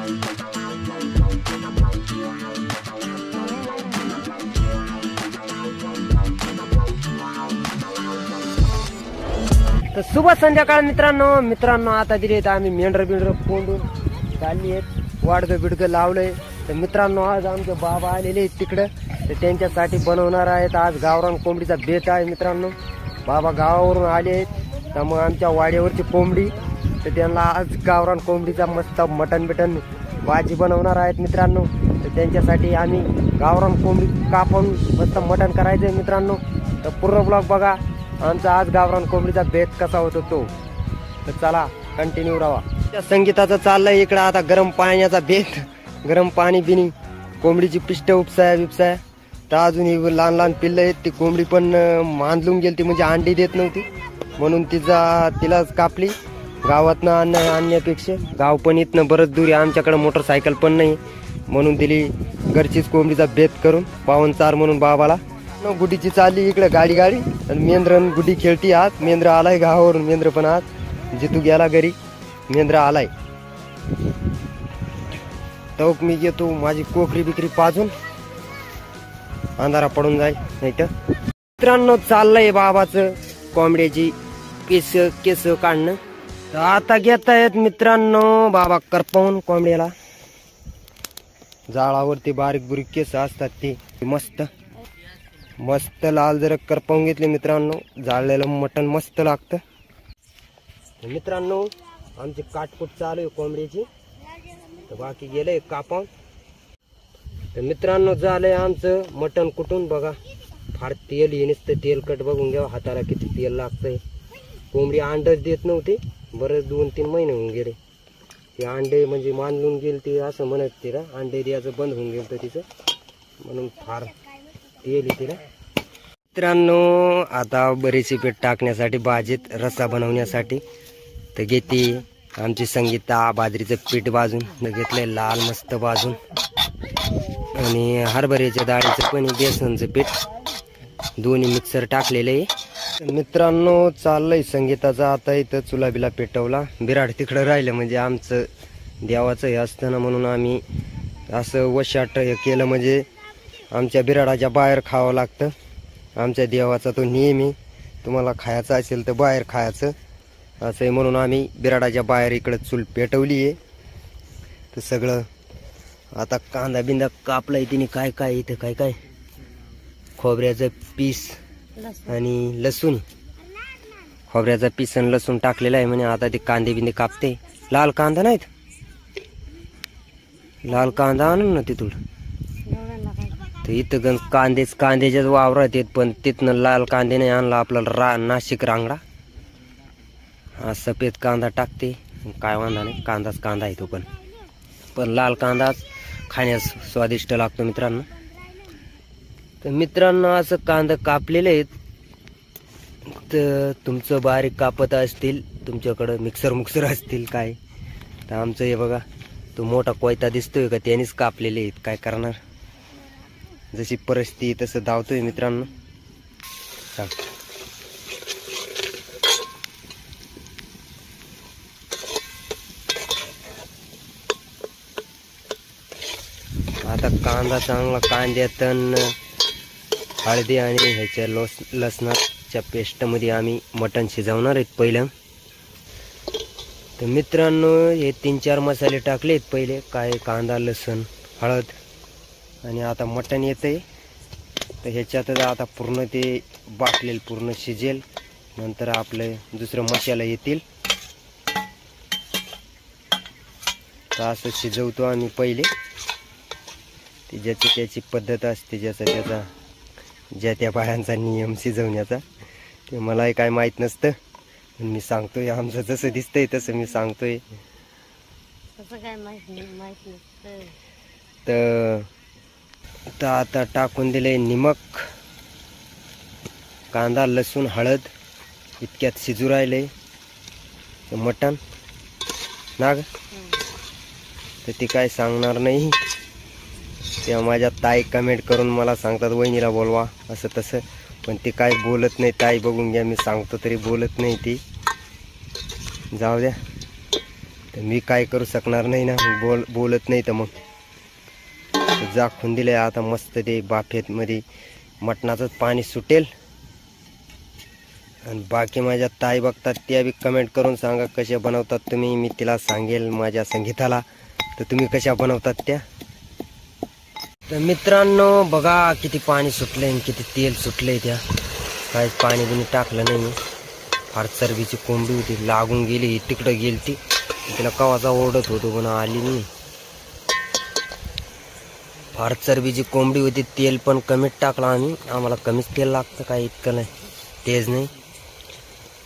तर शुभ संध्याकाळ मित्रांनो आता दिले आम्ही मेंढर बिंढर कोंडून चालली आहेत, वाडगं बिडगं लावलंय. तर मित्रांनो आज आमचे बाबा आलेले आहेत तिकडं, तर त्यांच्यासाठी बनवणार आहेत आज गावरान कोंबडीचा बेत आहे. मित्रांनो बाबा गावावरून आले आहेत, त्यामुळे आमच्या वाड्यावरची कोंबडी, तर त्यांना आज गावरान कोंबडीचा मस्त मटण बिटन भाजी बनवणार आहेत. मित्रांनो तर त्यांच्यासाठी आम्ही गावरान कोंबडी कापून मस्त मटण करायचंय. मित्रांनो तर पूर्ण ब्लॉग बघा, आमचा आज गावरान कोंबडीचा बेत कसा होतो तो. तर चला कंटिन्यू राहा. त्या संगीताचं चाललंय इकडं आता गरम पाण्याचा बेत, गरम पाणी बिनी कोंबडीची पिष्ट उपसाय बिपसाय. तर अजून ही लहान लहान पिल्लं आहेत, ती कोंबडी पण मांजलून गेली, म्हणजे अंडी देत नव्हती म्हणून तिलाच कापली. गावातनं आणण्यापेक्षा गाव पण इथनं बरंच दूर आहे, आमच्याकडे मोटरसायकल पण नाही म्हणून दिली घरचीच कोंबडीचा बेत करून पावनचार म्हणून बाबाला. गुडीची चालली इकडे गाडी आणि मेंद्रन गुडी खेळती. आज मेंद्र आलाय गावावरून, मेंद्र पण आज जितू गेला घरी, मेंद्र आलाय. तवक मी घेतो माझी कोकरी बिकरी पाजून, अंधारा पडून जाईल नाही तर. मित्रांनो चाललंय बाबाचं कोंबड्याची केस काढणं. तर आता घेत आहेत मित्रांनो बाबा करपवून कोंबड्याला. जाळावरती बारीक बुरीक केस असतात ते मस्त लाल जर करपवून घेतले मित्रांनो, जाळलेलं मटण मस्त लागतं. मित्रांनो आमची काटकुट चालू आहे कोंबड्याची, तर बाकी गेलंय कापावून. तर मित्रांनो झालंय आमचं मटण कुटून बघा. फार तेल हे नुसतं तेलकट बघून घ्या, हाताला किती तेल लागतंय. कोंबडी अंडच देत नव्हती, बरंच 2-3 महिने होऊन गेले. ते अंडे म्हणजे मानलून गेल ते असं म्हणत तिला, अंडे द्यायचं बंद होऊन गेलं तिचं, म्हणून फार तेल तिला. मित्रांनो आता बरीचशी पीठ टाकण्यासाठी भाजीत रस्सा बनवण्यासाठी तर घेते आमची संगीता बाजरीचं पीठ भाजून घेतलंय लाल मस्त भाजून, आणि हरभऱ्याच्या डाळीचं पण बेसनचं पीठ दोन्ही मिक्सर टाकलेलं आहे. मित्रांनो चाललंय संगीताचा आता इथं चुला बिला पेटवला. बिराड तिकडं राहिलं म्हणजे आमचं देवाचं हे असतं ना, म्हणून आम्ही असं वशाट हे केलं, म्हणजे आमच्या बिराडाच्या बाहेर खावं लागतं. आमच्या देवाचा तो नेहमी तुम्हाला खायचं असेल तर बाहेर खायचं असं आहे, म्हणून आम्ही बिराडाच्या बाहेर इकडं चूल पेटवली आहे. तर सगळं आता कांदा बिंदा कापलाय तिने, काय इथं काय खोबऱ्याचं पीस आणि लसूण, खोबऱ्याचा पीस आणि लसूण टाकलेला आहे म्हणे. आता ते कांदे बिंदे कापते. लाल कांदा नाहीत, लाल कांदा आणून ना तिथून. तर इथं कांद्याच्याच वावरात येत, पण तिथनं लाल कांदे नाही आणला आपल्याला. नाशिक रांगडा हा सफेद कांदा टाकते, काय वांधा नाही, कांदा आहे तो पण लाल कांदाच खाण्यास स्वादिष्ट लागतो मित्रांनो. तर मित्रांनो असं कांदा कापलेले आहेत. तर तुमचं बारीक कापत असतील, तुमच्याकडं मिक्सर असतील काय, तर आमचं हे बघा तो मोठा कोयता दिसतोय का, त्यानेच कापलेले आहेत. काय करणार, जशी परिस्थिती तसं धावतोय मित्रांनो. आता कांदा चांगला, कांद्यात हळदी आणि ह्याच्या लसणाच्या पेस्टमध्ये आम्ही मटण शिजवणार आहेत पहिलं. तर मित्रांनो हे 3-4 मसाले टाकलेत पहिले, काय कांदा लसूण हळद, आणि आता मटण येतंय. तर ह्याच्यातच आता पूर्ण ते बाकलेल पूर्ण शिजेल, नंतर आपले दुसरं मसाला येतील. तर असं शिजवतो आम्ही पहिले. ती ज्याची त्याची पद्धत असते, ज्या त्या बायांचा नियम शिजवण्याचा, ते मलाही काय माहीत नसतं, पण मी सांगतोय आमचं जसं दिसतंय तसं मी सांगतोय. तर आता टाकून दिले निमक, कांदा लसूण हळद, इतक्यात शिजू राहिले मटण नाग. तर ते काय सांगणार नाही, तेव्हा माझ्या ताई कमेंट करून मला सांगतात वहिनीला बोलवा असं तसं, पण ते काय बोलत नाही. ताई बघून घ्या, मी सांगतो तरी बोलत नाही ती, जाऊ द्या. तर मी काय करू शकणार नाही ना, बोलत नाही तर मग झाकून दिले. आता मस्त ते बाफेत मध्ये मटणाचंच पाणी सुटेल. आणि बाकी माझ्या ताई बघतात त्या बी कमेंट करून सांगा कशा बनवतात तुम्ही. मी तिला सांगेल माझ्या संगीताला तर तुम्ही कशा बनवतात त्या. तर मित्रांनो बघा किती पाणी सुटलंय आणि किती तेल सुटलंय. त्या काहीच पाणी बिनी टाकलं नाही मी. फार चरबीची कोंबडी होती, लागून गेली, तिकडं गेली ती. तिला कवाचा ओरडत होतो पण आली नाही. फार चरबीची कोंबडी होती. तेल पण कमीच टाकलं आम्ही. आम्हाला कमीच तेल लागतं, काही इतकं नाही, तेज नाही,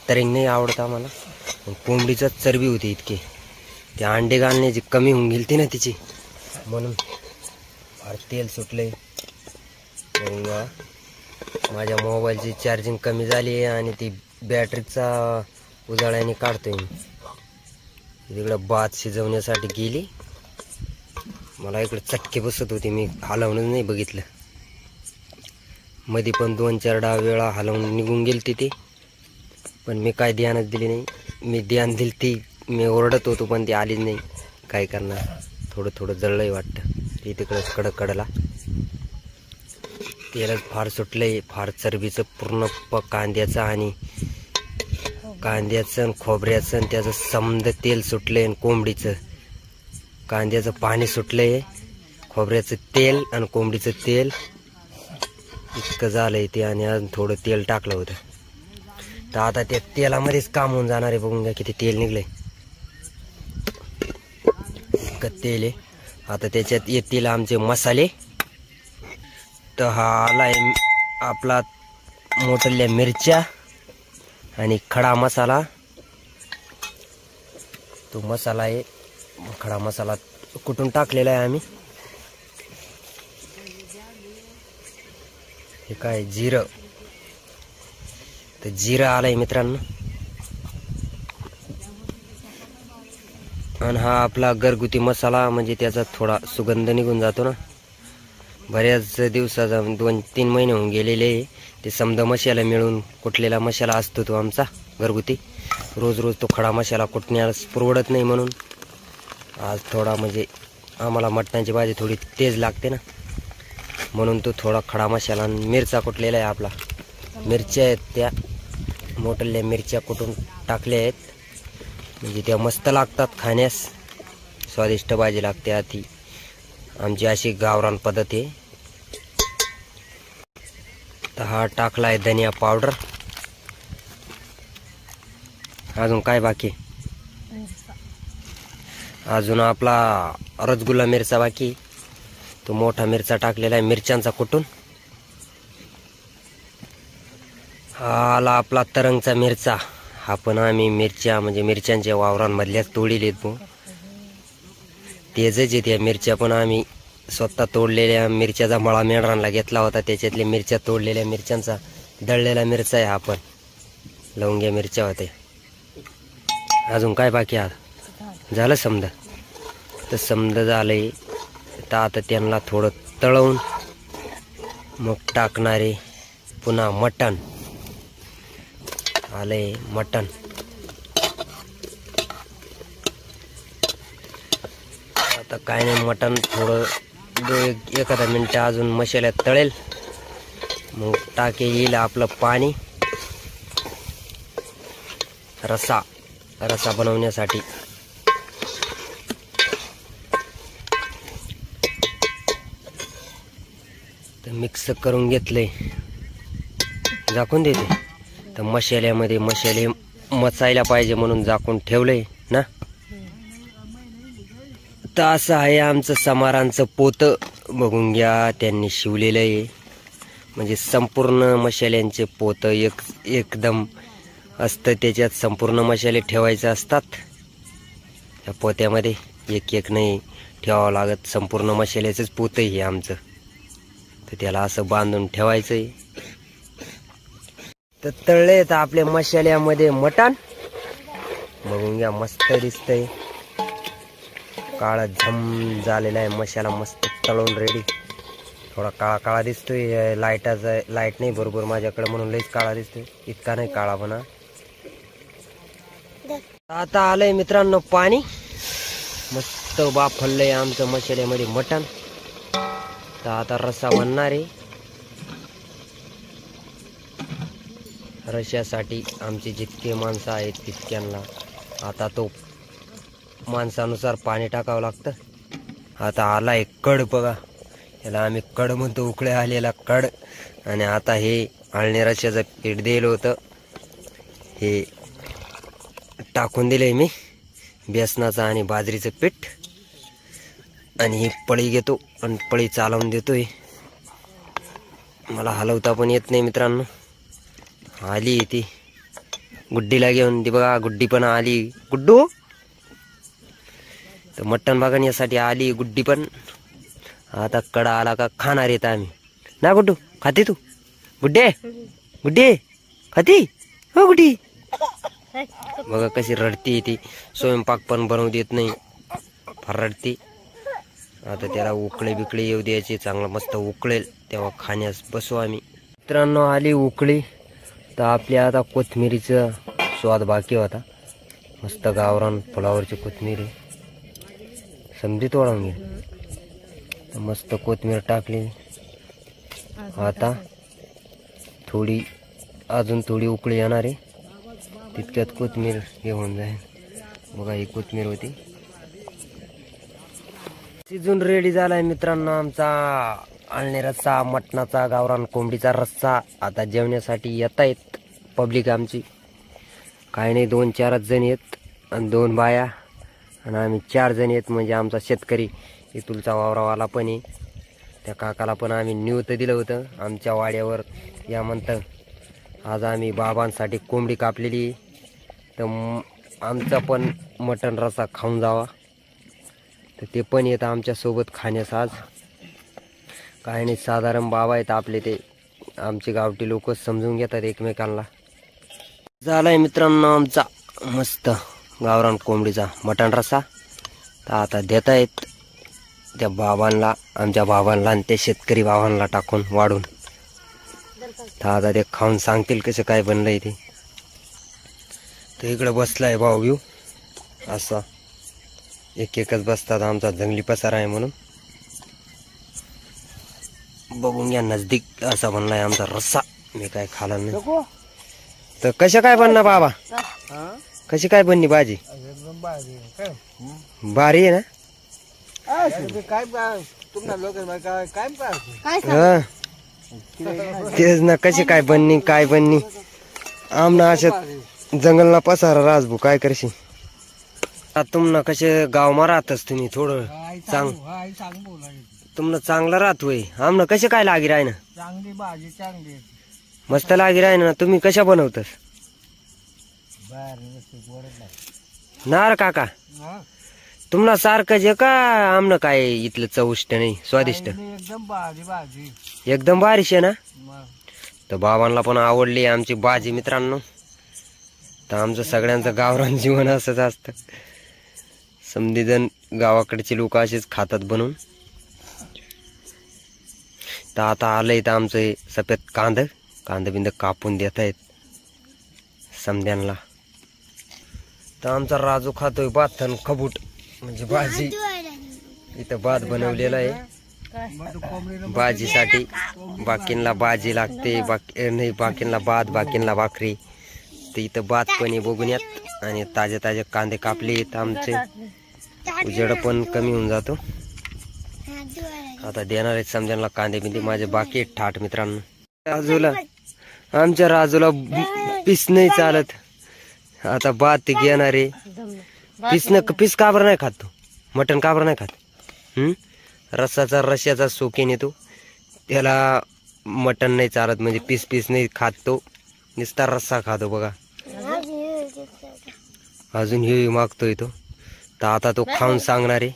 तरी नाही आवडत आम्हाला. कोंबडीचाच चरबी होती इतकी. ते अंडे घालण्याची कमी होऊन गेली ती ना तिची, म्हणून फार तेल सुटले. माझ्या मोबाईलची चार्जिंग कमी झाली आहे आणि ती बॅटरीचा उजाळ्याने काढतोय मी. तिकडं भात शिजवण्यासाठी गेली. मला इकडे चटके बसत होते, मी हलवणच नाही बघितलं. मध्ये पण 2-4 वेळा हलवून निघून गेली तिथे, पण मी काय ध्यानच दिली नाही. मी ध्यान दिली ती, मी ओरडत होतो पण ती आलीच नाही. काय करणार, थोडं थोडं जळलंय वाटतं ती तिकडं कडला. तेलच फार सुटलंय, फार चरबीचं पूर्ण कांद्याचं आणि खोबऱ्याचं आणि त्याचं समद तेल सुटलंय. आणि कोंबडीचं कांद्याचं पाणी सुटलंय, खोबऱ्याचं तेल आणि कोंबडीचं तेल इतकं झालंय ते. आणि अजून थोडं तेल टाकलं होतं. तर आता त्या तेलामध्येच काम होऊन जाणार आहे. बघून घ्या किती तेल निघलंय, इतकं तेल आहे. आता त्याच्यात येतील आमचे मसाले. तर हा आलाय आपला मोठल्या मिरच्या आणि खडा मसाला. तो मसाला आहे, खडा मसाला कुटून टाकलेला आहे आम्ही. हे काय जिरं, तर जिरं आलंय मित्रांनो. आणि हा आपला घरगुती मसाला, म्हणजे त्याचा थोडा सुगंध निघून जातो ना. बऱ्याच दिवसाचा 2-3 महिने होऊन गेलेले ते समजा मसाला मिळून कुटलेला मसाला असतो तो आमचा घरगुती. रोज रोज तो खडा मसाला कुटण्यास परवडत नाही, म्हणून आज थोडा, म्हणजे आम्हाला मटणाची भाजी थोडी तेज लागते ना, म्हणून तो थोडा खडा मसाला आणि मिरचा कुटलेला आहे आपला. मिरच्या आहेत त्या मोठल्या मिरच्या कुटून टाकल्या आहेत, म्हणजे त्या मस्त लागतात खाण्यास, स्वादिष्ट भाजी लागते. आधी आमची अशी गावरान पद्धत आहे. तर हा टाकला आहे धनिया पावडर. अजून काय बाकी, अजून आपला रसगुल्ला मिरचा बाकी. तो मोठा मिरचा टाकलेला आहे मिरच्यांचा कुटून. हा आला आपला तरंगचा मिरचा. हा पण आम्ही मिरच्या, म्हणजे मिरच्यांच्या वावरांमधल्याच तोडीलेत. तेच आहे त्या मिरच्या पण आम्ही स्वतः तोडलेल्या मिरच्याचा मळा मेंढरांना घेतला होता, त्याच्यातल्या मिरच्या तोडलेल्या मिरच्यांचा दळलेला मिरचा आहे हा पण. लवंग्या मिरच्या होत्या. अजून काय बाकी आहे, झालं समजा. तर समजा झालंय. तर आता त्यांना थोडं तळवून मग टाकणारे पुन्हा मटण. आलंय मटण. आता काय नाही, मटण थोडं 1 मिनिट अजून मसाल्यात तळेल, मग टाके येईल आपलं पाणी. रसा बनवण्यासाठी. तर मिक्स करून घेतले, झाकून देते. तर मसाल्यामध्ये मसाले मचायला पाहिजे म्हणून झाकून ठेवलंय ना. तर असं आहे आमचं समारांचं पोतं. बघून घ्या, त्यांनी शिवलेलं आहे. म्हणजे संपूर्ण मसाल्यांचे पोतं एकदम असतं, त्याच्यात संपूर्ण मसाले ठेवायचे असतात. त्या पोत्यामध्ये एक नाही ठेवावं लागत, संपूर्ण मसाल्याचंच पोतं हे आमचं. तर त्याला असं बांधून ठेवायचं आहे. तर तळले तर आपल्या मसाल्यामध्ये मटण. बघून घ्या, मस्त दिसतंय. काळा झम झालेला आहे मसाला, मस्त तळून रेडी. थोडा काळा काळा दिसतोय, लाईट नाही बरोबर माझ्याकडे म्हणून लईच काळा दिसतोय. इतका नाही काळा, पण आता आलंय मित्रांनो पाणी. मस्त वाफललंय आमचं मसाल्यामध्ये मटण. तर आता रस्सा बनणार आहे. रश्श्यासाठी आमचे जितके माणसं आहेत तितक्यांना आता तो माणसानुसार पाणी टाकावं लागतं. आता आला एक कड बघा, याला आम्ही कड म्हणतो, उकळे आलेला कड. आणि आता हे आळणी रश्श्याचं पीठ दिलं होतं, हे टाकून दिलंय मी, बेसनाचं आणि बाजरीचं पीठ. आणि ही पळी घेतो आणि पळी चालवून देतोय. मला हलवता पण येत नाही मित्रांनो. आली ती गुड्डीला घेऊन, ती बघा गुड्डी पण आली. गुड्डू तर मटण बघण्यासाठी आली गुड्डी पण. आता कडा आला का खाणार येत आम्ही ना. गुड्डू खाते तू? गुड्डे गुड्डे खाती हो गुड्डी? बघा कशी रडती ती, स्वयंपाक पण बनवू देत नाही, फार रडती. आता त्याला उकळे बिकळे येऊ द्यायचे, चांगलं मस्त उकळेल तेव्हा खाण्यास बसू आम्ही. मित्रांनो आली उकळी. तर आपल्या आता कोथिंबीरीचा स्वाद बाकी होता. मस्त गावरान फुलावरची कोथिंबीर समजी तोडून घे. तर मस्त कोथिंबीर टाकली. आता थोडी अजून थोडी उकळी येणार आहे, तितक्यात कोथिंबीर हे होऊन जाईल. बघा ही कोथिंबीर होती. शिजून रेडी झालाय मित्रांनो आमचा आळणी रस्सा, मटणाचा, गावरान कोंबडीचा रस्सा. आता जेवण्यासाठी येत आहेत पब्लिक आमची. काही नाही, 2-4 जण आहेत आणि 2 बाया आणि आम्ही 4 जण आहेत. म्हणजे आमचा शेतकरी इथुलचा वावरावाला पण आहे. त्या काकाला पण आम्ही निवत दिलं होतं आमच्या वाड्यावर या म्हणतं. आज आम्ही बाबांसाठी कोंबडी कापलेली, तर आमचा पण मटण रस्सा खाऊन जावा. तर ते पण येतं आमच्यासोबत खाण्यास आज. काही नाही, साधारण बाबा आहेत आपले, ते आमचे गावठी लोक समजून घेतात एकमेकांना. झालाय मित्रांनो आमचा मस्त गावरान कोंबडीचा मटण रस्सा. तर आता देत आहेत त्या बाबांना, आमच्या बाबांना आणि त्या शेतकरी बाबांना टाकून वाढून. तर आता ते खाऊन सांगतील कसं काय बनलंय ते. तर इकडे बसलाय भाऊ येऊ असा, एक एकच बसतात, आमचा जंगली पसारा आहे म्हणून. बघून घ्या नजदीक असा बनलाय आमचा रस्सा. मी काय खाला नाही. तर कशा काय बनणार बाबा? कशी काय बनली भाजी? भारी आहे ना? तेच ना, कशी काय बननी काय बननी. आमना अशा जंगलना पसारा राजभू काय करशी. तुमना कसे गावमा राहतस तुम्ही, थोडं तुमनं चांगलं राहत होय. आमनं कसे काय लागी राय ना? चांगली भाजी चांगली मस्त लागी राय ना. तुम्ही कशा बनवतस? नार काका तुम्हाला सारखं जे का आमनं काय इथलं चविष्ट नाही, स्वादिष्ट एकदम भाजी भाजी एकदम बारिश आहे ना. तर बाबांना पण आवडली आमची भाजी मित्रांनो. तर आमचं सगळ्यांचं गावरान जीवन असंच असतं. समधीजण गावाकडचे लोक असेच खातात बनवून. तर आता आलंय तर आमचं सफेद कांद बिंद कापून देत आहेत समध्यांना. तर आमचा राजू खातोय भात आणि खबूट म्हणजे भाजी. इथं भात बनवलेला आहे भाजीसाठी. बाकींना भाजी लागते, नाही बाकींना भात, बाकींना भाकरी. तर इथं भात पण बघून यात आणि ताजे ताजे कांदे कापले आहेत आमचे. उजेड पण कमी होऊन जातो. आता देणार आहेत समजायला कांदे बिंदे माझे बाकी आहेत ठाट मित्रांनो. राजूला, आमच्या राजूला पीस नाही चालत. आता भात घेणार आहे. पीस का बरं नाही खात तू? मटण का बरं नाही खात? रश्श्याचा शौकीन येतो, त्याला मटण नाही चालत म्हणजे पीस नाही खात तो, नुसता रस्सा खातो बघा. अजून हे मागतोय तो. तर आता तो खाऊन सांगणार आहे.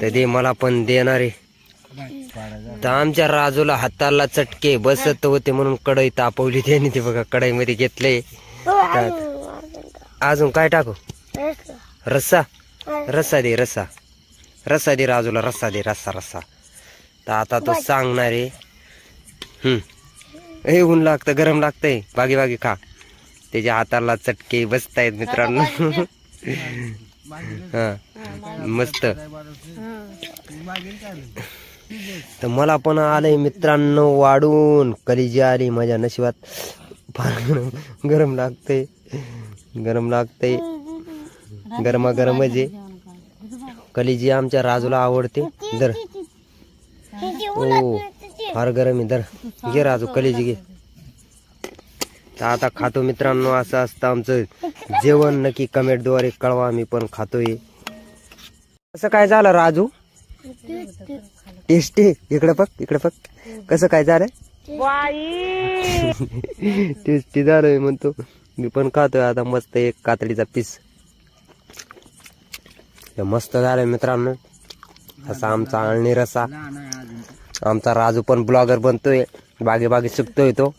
तर दे मला पण देणार आहे. तर आमच्या राजूला हाताला चटके बसत होते म्हणून कढई तापवली त्यांनी. ते बघा कढईमध्ये घेतले. अजून काय टाकू? रस्सा दे, रस्सा दे राजूला, रस्सा दे, रस्सा. तर आता तो सांगणार आहे. हे ऊन लागतं, गरम लागतंय, बागी खा. त्याच्या हाताला चटके बसतायत मित्रांनो. हा मस्त. तर मला पण आलंय मित्रांनो वाढून, कलिजी आली माझ्या नशिबात. फार गरम लागते, गरम लागते, गरमागरम आहे. कलिजी आमच्या राजूला आवडते. दर ओ फार गरम आहे. दर घे राजू कलिजी घे. तर आता खातो मित्रांनो. असं असतं आमचं जेवण. नक्की कमेंटद्वारे कळवा, मी पण खातोय. कसं काय झालं राजू? टेस्टी. इकडे बघ, इकडे बघ कसं काय झालं. टेस्टी झालंय म्हणतो. मी पण खातोय आता मस्त एक कातडीचा पीस. मस्त झालंय मित्रांनो. असा आमचा आळणी रसा. आमचा राजू पण ब्लॉगर बनतोय, बागे बागे शिकतोय तो.